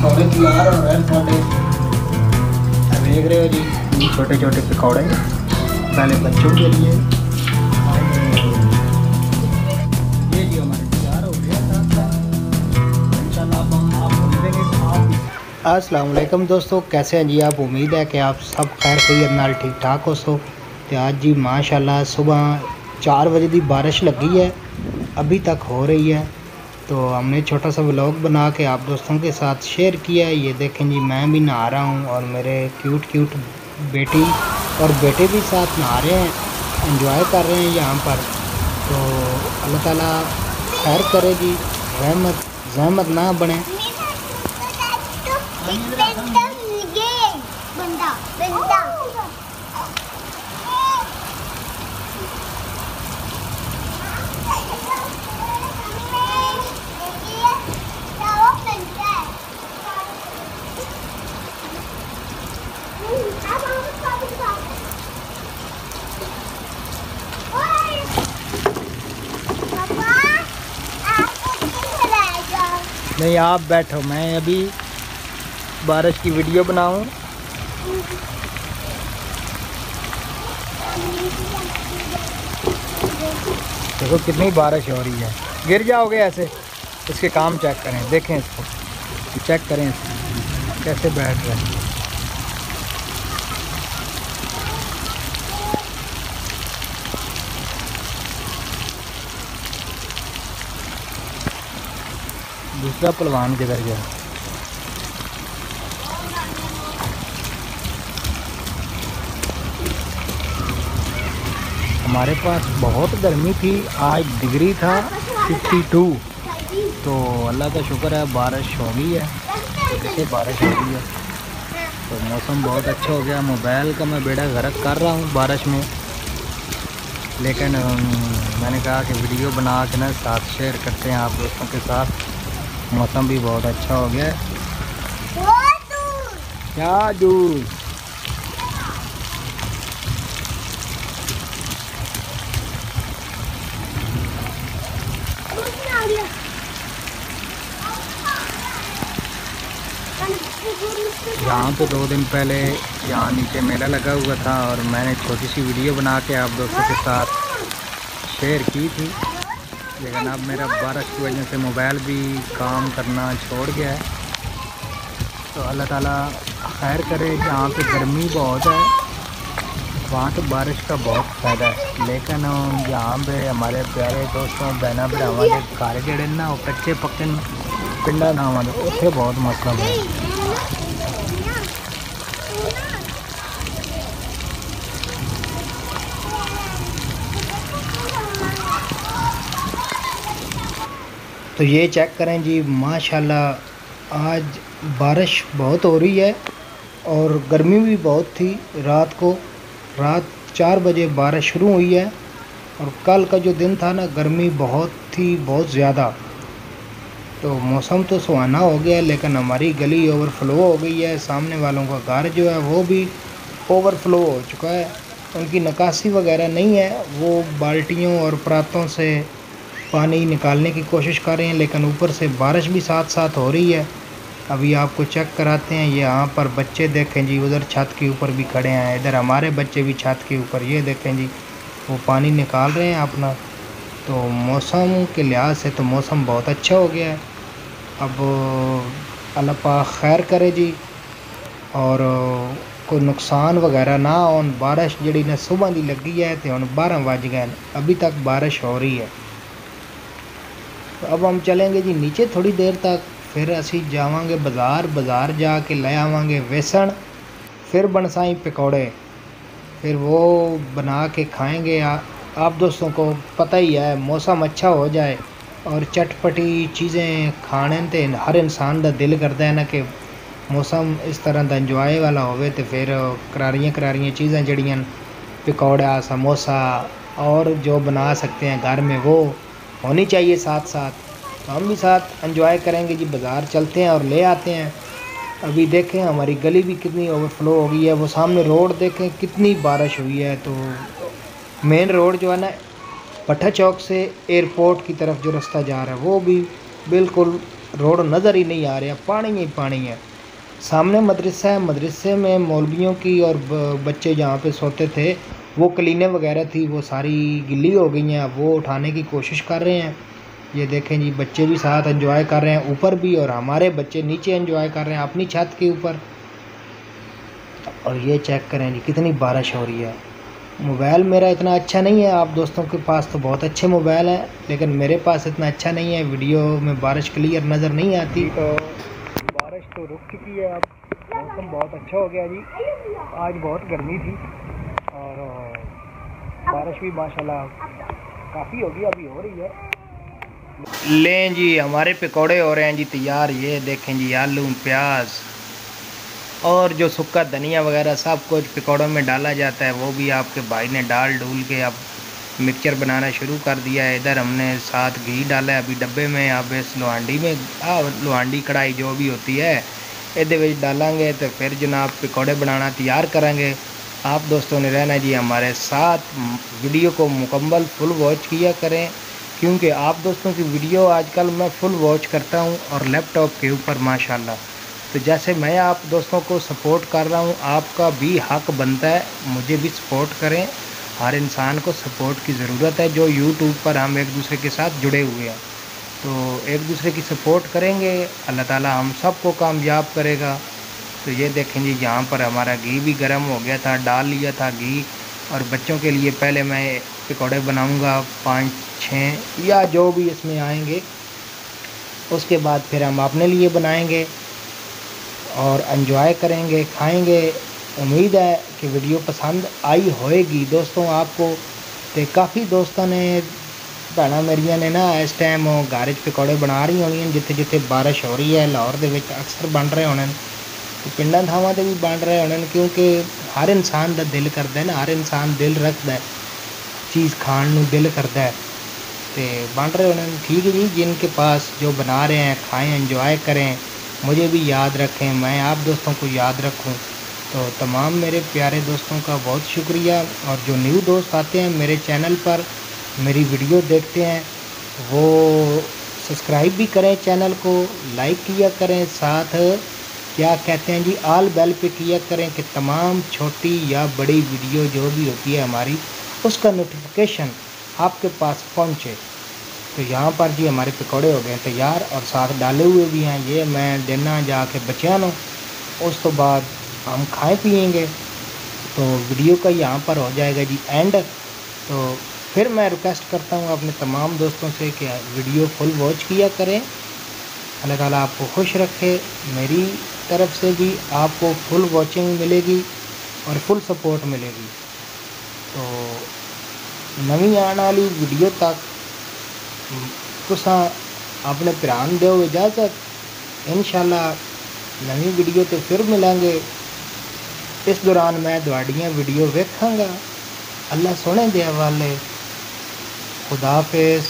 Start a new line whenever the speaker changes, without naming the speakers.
पकौड़े तैयार हो रहे हैं थोड़े देख रहे हो जी, छोटे छोटे पकौड़े पहले बच्चों के लिए। ये जी हमारे तैयार हो गया इंशाल्लाह। अब हम आपको मिलेंगे। अस्सलाम वालेकुम दोस्तों, कैसे हैं जी आप? उम्मीद है कि आप सब खैर खैरियत नाल ठीक ठाक हो। सो तो आज जी माशाल्लाह सुबह 4 बजे की बारिश लगी है, अभी तक हो रही है। तो हमने छोटा सा व्लॉग बना के आप दोस्तों के साथ शेयर किया है। ये देखें जी, मैं भी नहा रहा हूँ और मेरे क्यूट बेटी और बेटे भी साथ नहा रहे हैं, एंजॉय कर रहे हैं यहाँ पर। तो अल्लाह ताला खैर करे जी, रहमत जहमत ना बने। नहीं आप बैठो, मैं अभी बारिश की वीडियो बनाऊं। देखो कितनी बारिश हो रही है, गिर जाओगे ऐसे। इसके काम चेक करें, देखें इसको, चेक करें इसको कैसे बैठ रहे हैं। दूसरा पहलवान किधर गया? हमारे पास बहुत गर्मी थी, आज डिग्री था 52। तो अल्लाह का शुक्र है बारिश हो गई है, जैसे बारिश हो गई है तो मौसम बहुत अच्छा हो गया। मोबाइल का मैं बेड़ा गर्क कर रहा हूँ बारिश में, लेकिन मैंने कहा कि वीडियो बना के ना साथ शेयर करते हैं आप दोस्तों के साथ। मौसम भी बहुत अच्छा हो गया है। क्या दूर यहाँ तो 2 दिन पहले यहाँ नीचे मेला लगा हुआ था और मैंने छोटी सी वीडियो बना के आप दोस्तों के साथ शेयर की थी, लेकिन अब मेरा बारिश की वजह से मोबाइल भी काम करना छोड़ गया है। तो अल्लाह ताला खैर करे। जहाँ पे गर्मी बहुत है वहाँ तो बारिश का बहुत फ़ायदा है, लेकिन यहाँ पे हमारे प्यारे दोस्तों बहना भरावां के घर जड़े ना वो कच्चे पक्के पिंडा थावां उत्थे बहुत मसला है। तो ये चेक करें जी, माशाल्लाह आज बारिश बहुत हो रही है और गर्मी भी बहुत थी। रात 4 बजे बारिश शुरू हुई है और कल का जो दिन था ना, गर्मी बहुत थी, बहुत ज़्यादा। तो मौसम तो सुहाना हो गया, लेकिन हमारी गली ओवरफ्लो हो गई है। सामने वालों का घर जो है वो भी ओवरफ्लो हो चुका है, उनकी निकासी वगैरह नहीं है। वो बाल्टियों और परातों से पानी निकालने की कोशिश कर रहे हैं, लेकिन ऊपर से बारिश भी साथ साथ हो रही है। अभी आपको चेक कराते हैं। ये यहाँ पर बच्चे देखें जी, उधर छत के ऊपर भी खड़े हैं, इधर हमारे बच्चे भी छत के ऊपर, ये देखें जी वो पानी निकाल रहे हैं अपना। तो मौसम के लिहाज से तो मौसम बहुत अच्छा हो गया है। अब अल्लाह पाक खैर करे जी और कोई नुकसान वगैरह ना हो। बारिश जड़ी ने सुबह की लगी है तो हम 12 बज गए, अभी तक बारिश हो रही है। तो अब हम चलेंगे जी नीचे थोड़ी देर तक, फिर असी जावांगे बाज़ार जाके ले आवांगे बेसन, फिर बनसाई पकौड़े, फिर वो बना के खाएंगे। आप दोस्तों को पता ही है, मौसम अच्छा हो जाए और चटपटी चीज़ें खाने ते हर इंसान का दिल करता है ना कि मौसम इस तरह का इंजॉय वाला होवे। तो फिर करारियाँ चीज़ें जड़ियाँ पकौड़ा समोसा और जो बना सकते हैं घर में वो होनी चाहिए साथ साथ। तो हम भी साथ एंजॉय करेंगे जी। बाज़ार चलते हैं और ले आते हैं। अभी देखें हमारी गली भी कितनी ओवरफ्लो हो गई है, वो सामने रोड देखें कितनी बारिश हुई है। तो मेन रोड जो है ना भट्टा चौक से एयरपोर्ट की तरफ जो रास्ता जा रहा है वो भी बिल्कुल रोड नज़र ही नहीं आ रहा, पानी ही पानी है। सामने मदरसा है, मदरसे में मौलवियों की और बच्चे जहाँ पे सोते थे वो क्लीनें वगैरह थी, वो सारी गिल्ली हो गई हैं, वो उठाने की कोशिश कर रहे हैं। ये देखें जी, बच्चे भी साथ एंजॉय कर रहे हैं ऊपर भी, और हमारे बच्चे नीचे एंजॉय कर रहे हैं अपनी छत के ऊपर। और ये चेक करें जी, कितनी बारिश हो रही है। मोबाइल मेरा इतना अच्छा नहीं है, आप दोस्तों के पास तो बहुत अच्छे मोबाइल हैं, लेकिन मेरे पास इतना अच्छा नहीं है, वीडियो में बारिश क्लियर नज़र नहीं आती। तो बारिश तो रुक चुकी है, अब मौसम बहुत अच्छा हो गया जी। आज बहुत गर्मी थी और बारिश भी माशाल्लाह काफ़ी होगी, अभी हो रही है। लें जी, हमारे पकौड़े हो रहे हैं जी तैयार। ये देखें जी, आलू, प्याज और जो सूखा धनिया वगैरह सब कुछ पकौड़ों में डाला जाता है, वो भी आपके भाई ने डाल डूल के अब मिक्सचर बनाना शुरू कर दिया है। इधर हमने साथ घी डाला है अभी डब्बे में। अब इस लोहांडी में लोहांडी कढ़ाई जो भी होती है ये डालेंगे तो फिर जनाब पकौड़े बनाना तैयार करेंगे। आप दोस्तों ने रहना जी हमारे साथ, वीडियो को मुकम्मल फुल वॉच किया करें, क्योंकि आप दोस्तों की वीडियो आजकल मैं फुल वॉच करता हूं और लैपटॉप के ऊपर माशाल्लाह। तो जैसे मैं आप दोस्तों को सपोर्ट कर रहा हूं, आपका भी हक बनता है मुझे भी सपोर्ट करें। हर इंसान को सपोर्ट की ज़रूरत है। जो यूट्यूब पर हम एक दूसरे के साथ जुड़े हुए हैं, तो एक दूसरे की सपोर्ट करेंगे, अल्लाह ताला हम सबको कामयाब करेगा। तो ये देखें जी, यहाँ पर हमारा घी भी गर्म हो गया था, डाल लिया था घी। और बच्चों के लिए पहले मैं पकौड़े बनाऊंगा 5-6 या जो भी इसमें आएंगे, उसके बाद फिर हम अपने लिए बनाएंगे और एंजॉय करेंगे, खाएंगे। उम्मीद है कि वीडियो पसंद आई होएगी दोस्तों आपको। तो काफ़ी दोस्तों ने भैन मेरिया ने ना इस टाइम घर पकौड़े बना रही होनी, जिथे जिथे बारिश हो रही है लाहौर दे विच अक्सर बन रहे होने, तो पिंडां थावां ते भी बन रहे होने, क्योंकि हर इंसान का दिल करता है ना, हर इंसान दिल रखता है चीज़ खाण नूं दिल करता है, तो बन रहे होने। ठीक है जी, जिनके पास जो बना रहे हैं खाएं, एंजॉय करें, मुझे भी याद रखें, मैं आप दोस्तों को याद रखूं। तो तमाम मेरे प्यारे दोस्तों का बहुत शुक्रिया। और जो न्यू दोस्त आते हैं मेरे चैनल पर, मेरी वीडियो देखते हैं, वो सब्सक्राइब भी करें चैनल को, लाइक किया करें, साथ क्या कहते हैं जी आल बेल पे किया करें कि तमाम छोटी या बड़ी वीडियो जो भी होती है हमारी, उसका नोटिफिकेशन आपके पास पहुंचे। तो यहाँ पर जी हमारे पकौड़े हो गए तैयार और साथ डाले हुए भी हैं। ये मैं देना जाके बच्चियां नो, उस तो बाद हम खाएं पिएंगे। तो वीडियो का यहाँ पर हो जाएगा जी एंड। तो फिर मैं रिक्वेस्ट करता हूँ अपने तमाम दोस्तों से कि वीडियो फुल वॉच किया करें। अल्लाह ताला आपको खुश रखे। मेरी तरफ से भी आपको फुल वॉचिंग मिलेगी और फुल सपोर्ट मिलेगी। तो नवी आने वाली वीडियो तक तुसा अपने ध्यान दो इजाज़त। इंशाल्लाह नवी वीडियो तो फिर मिलेंगे। इस दौरान मैं तुहाड़ियां वीडियो वेखांगा। अल्लाह सोने दे हवाले। खुदा हाफिज़।